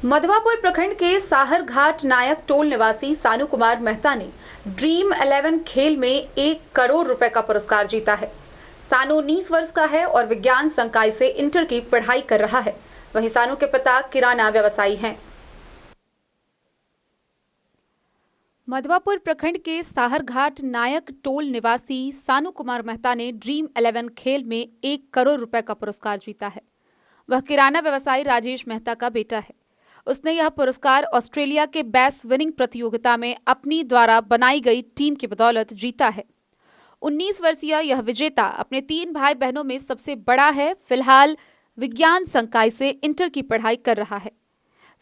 मधवापुर प्रखंड के साहरघाट नायक टोल निवासी सानू कुमार मेहता ने ड्रीम 11 खेल में 1 करोड़ रुपए का पुरस्कार जीता है। सानू 19 वर्ष का है और विज्ञान संकाय से इंटर की पढ़ाई कर रहा है। वहीं सानू के पिता किराना व्यवसायी हैं। मधवापुर प्रखंड के साहरघाट नायक टोल निवासी सानू कुमार मेहता ने ड्रीम 11 खेल में 1 करोड़ रुपए का पुरस्कार जीता है। वह किराना व्यवसायी राजेश मेहता का बेटा है। उसने यह पुरस्कार ऑस्ट्रेलिया के बेस्ट विनिंग प्रतियोगिता में अपनी द्वारा बनाई गई टीम की बदौलत जीता है। 19 वर्षीय यह विजेता अपने 3 भाई बहनों में सबसे बड़ा है। फिलहाल विज्ञान संकाय से इंटर की पढ़ाई कर रहा है।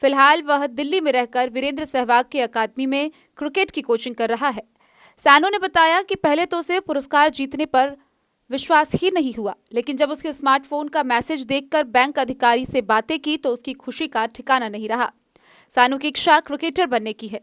फिलहाल वह दिल्ली में रहकर वीरेंद्र सहवाग की अकादमी में क्रिकेट की कोचिंग कर रहा है। सानू ने बताया कि पहले तो उसे पुरस्कार जीतने पर विश्वास ही नहीं हुआ, लेकिन जब उसके स्मार्टफोन का मैसेज देखकर बैंक अधिकारी से बातें की तो उसकी खुशी का ठिकाना नहीं रहा। सानू की इच्छा क्रिकेटर बनने की है।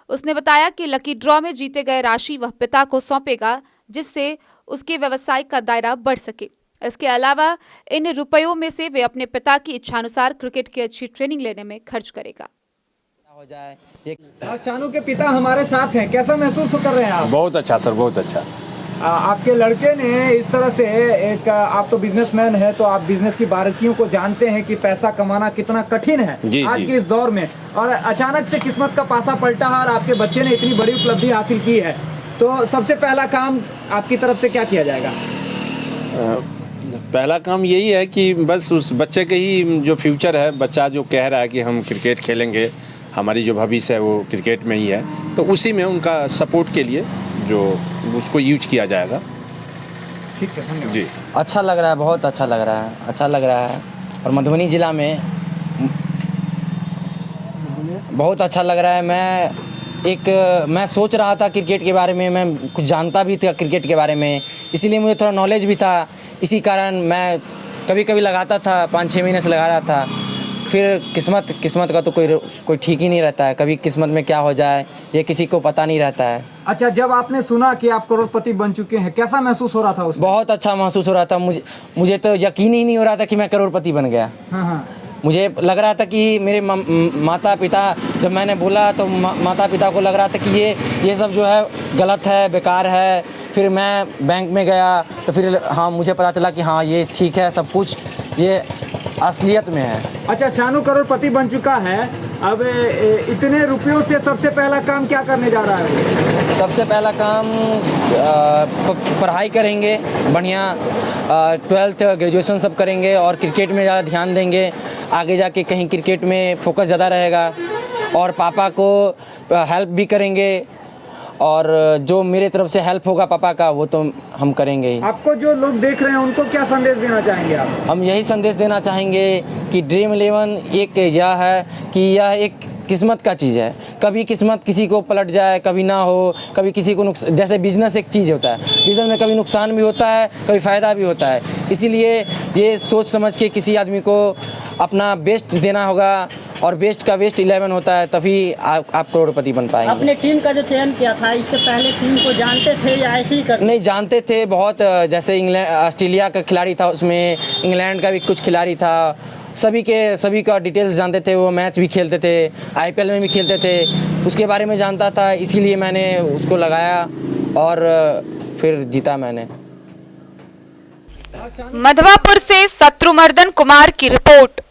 उसने बताया कि लकी ड्रॉ में जीते गए राशि वह पिता को सौंपेगा, जिससे उसके व्यवसाय का दायरा बढ़ सके। इसके अलावा इन रुपयों में से वे अपने पिता की इच्छानुसार क्रिकेट की अच्छी ट्रेनिंग लेने में खर्च करेगा। हो जाए सानू के पिता हमारे साथ हैं, कैसा महसूस कर रहे हैं आप? बहुत अच्छा सर, बहुत अच्छा। आपके लड़के ने इस तरह से आप तो बिजनेसमैन है, तो आप बिजनेस की बारीकियों को जानते हैं कि पैसा कमाना कितना कठिन है आज के इस दौर में, और अचानक से किस्मत का पासा पलटा है और आपके बच्चे ने इतनी बड़ी उपलब्धि हासिल की है। तो सबसे पहला काम आपकी तरफ से क्या किया जाएगा? पहला काम यही है कि बस उस बच्चे के ही जो फ्यूचर है, बच्चा जो कह रहा है कि हम क्रिकेट खेलेंगे, हमारी जो भविष्य है वो क्रिकेट में ही है, तो उसी में उनका सपोर्ट के लिए जो उसको यूज किया जाएगा। ठीक है, धन्यवाद जी। अच्छा लग रहा है, बहुत अच्छा लग रहा है, अच्छा लग रहा है। और मधुबनी ज़िला में बहुत अच्छा लग रहा है। मैं सोच रहा था क्रिकेट के बारे में, मैं कुछ जानता भी था क्रिकेट के बारे में, इसीलिए मुझे थोड़ा नॉलेज भी था। इसी कारण मैं कभी कभी लगाता था, 5-6 महीने से लगा रहा था। फिर किस्मत का तो कोई ठीक ही नहीं रहता है, कभी किस्मत में क्या हो जाए ये किसी को पता नहीं रहता है। अच्छा, जब आपने सुना कि आप करोड़पति बन चुके हैं, कैसा महसूस हो रहा था उसमें? बहुत अच्छा महसूस हो रहा था। मुझे तो यकीन ही नहीं हो रहा था कि मैं करोड़पति बन गया। हाँ। मुझे लग रहा था कि मेरे माता पिता, जब मैंने बोला तो माता पिता को लग रहा था कि ये सब जो है गलत है, बेकार है। फिर मैं बैंक में गया तो फिर हाँ, मुझे पता चला कि हाँ ये ठीक है, सब कुछ ये असलियत में है। अच्छा, सानू करोड़पति बन चुका है, अब इतने रुपयों से सबसे पहला काम क्या करने जा रहा है? सबसे पहला काम पढ़ाई करेंगे, बढ़िया 12th ग्रेजुएशन सब करेंगे और क्रिकेट में ज़्यादा ध्यान देंगे। आगे जाके कहीं क्रिकेट में फोकस ज़्यादा रहेगा और पापा को हेल्प भी करेंगे, और जो मेरे तरफ से हेल्प होगा पापा का वो तो हम करेंगे ही। आपको जो लोग देख रहे हैं उनको क्या संदेश देना चाहेंगे आप? हम यही संदेश देना चाहेंगे कि ड्रीम 11 एक यह है कि यह एक किस्मत का चीज़ है। कभी किस्मत किसी को पलट जाए, कभी ना हो, कभी किसी को जैसे बिजनेस एक चीज़ होता है, बिजनेस में कभी नुकसान भी होता है, कभी फ़ायदा भी होता है। इसीलिए ये सोच समझ के किसी आदमी को अपना बेस्ट देना होगा, और बेस्ट का बेस्ट 11 होता है, तभी आप करोड़पति बन पाएंगे। अपने टीम का जो चयन किया था, इससे पहले टीम को जानते थे या ऐसे ही करते? नहीं, जानते थे बहुत। जैसे ऑस्ट्रेलिया का खिलाड़ी था, उसमें इंग्लैंड का भी कुछ खिलाड़ी था, सभी का डिटेल्स जानते थे। वो मैच भी खेलते थे, IPL में भी खेलते थे, उसके बारे में जानता था। इसीलिए मैंने उसको लगाया और फिर जीता मैंने। मधवापुर से शत्रुमर्दन कुमार की रिपोर्ट।